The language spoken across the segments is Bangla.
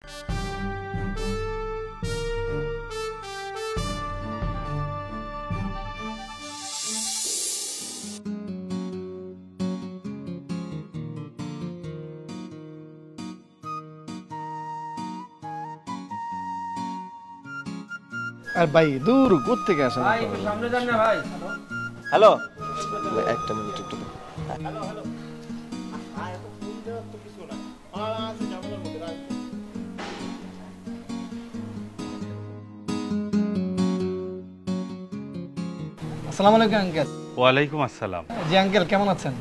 আর ভাই দূর কোথা থেকে আসেন ভাই একটু সামনে যান না ভাই। হ্যালো, একটা মিনিট একটু। হ্যালো হ্যালো আসসালামু আলাইকুম আঙ্কেল। ওয়ালাইকুম আসসালাম। জি আঙ্কেল, কেমন আছেন?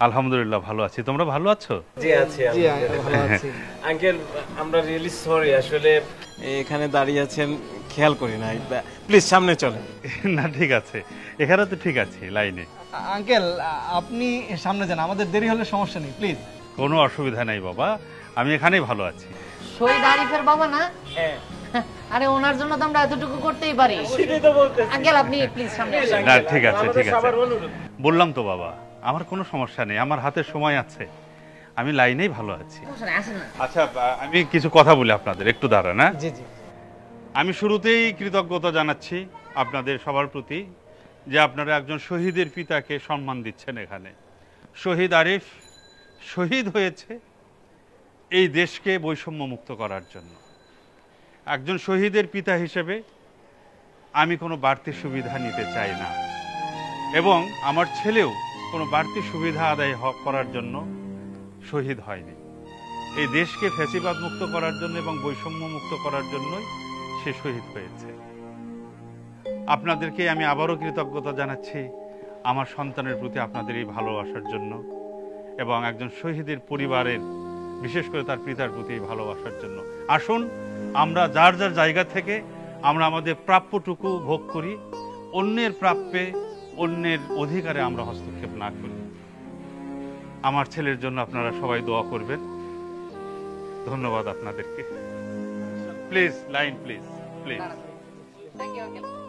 আলহামদুলিল্লাহ ভালো আছি, তোমরা ভালো আছো? জি আছি। জি ভালো আছি। আঙ্কেল, আমরা রিয়েলি সরি, আসলে এখানে দাঁড়িয়ে আছেন খেয়াল করি না। প্লিজ সামনে চলেন। না ঠিক আছে, এখানে তো ঠিক আছে লাইনে। আঙ্কেল আপনি সামনে যান, আমাদের দেরি হলে সমস্যা নেই, প্লিজ। কোনো অসুবিধা নেই বাবা, আমি এখানেই ভালো আছি। শহীদ আরিফের বাবা না? হ্যাঁ। আরে ওনার জন্য তো আমরা এতটুকু করতেই পারি। সেটাই তো বলতেছি। আঙ্কেল আপনি প্লিজ সামনে আসুন। না ঠিক আছে ঠিক আছে, বললাম তো বাবা, আমার কোনো সমস্যা নেই, আমার হাতে সময় আছে, আমি লাইনেই ভালো আছি। সমস্যা নেই, আসেন না। আচ্ছা আমি কিছু কথা বলি আপনাদের, একটু দাঁড়ান। না জি জি। আমি শুরুতেই কৃতজ্ঞতা জানাচ্ছি আপনাদের সবার প্রতি যে আপনারা একজন শহীদের পিতাকে সম্মান দিচ্ছেন। এখানে শহীদ আরিফ শহীদ হয়েছে এই দেশকে বৈষম্য মুক্ত করার জন্য। একজন শহীদের পিতা হিসেবে আমি কোনো বাড়তি সুবিধা নিতে চাই না, এবং আমার ছেলেও কোনো বাড়তি সুবিধা আদায় করার জন্য শহীদ হয়নি। এই দেশকে ফ্যাসিবাদ মুক্ত করার জন্য এবং বৈষম্য মুক্ত করার জন্যই সে শহীদ হয়েছে। আপনাদেরকে আমি আবারও কৃতজ্ঞতা জানাচ্ছি আমার সন্তানের প্রতি আপনাদের এই ভালোবাসার জন্য, এবং একজন শহীদের পরিবারের বিশেষ করে তার পিতার প্রতি ভালোবাসার জন্য। আসুন আমরা যার যার জায়গা থেকে আমরা আমাদের প্রাপ্যটুকু ভোগ করি, অন্যের প্রাপ্যে অন্যের অধিকারে আমরা হস্তক্ষেপ না করি। আমার ছেলের জন্য আপনারা সবাই দোয়া করবেন। ধন্যবাদ আপনাদেরকে। Please line, please please. Thank you uncle.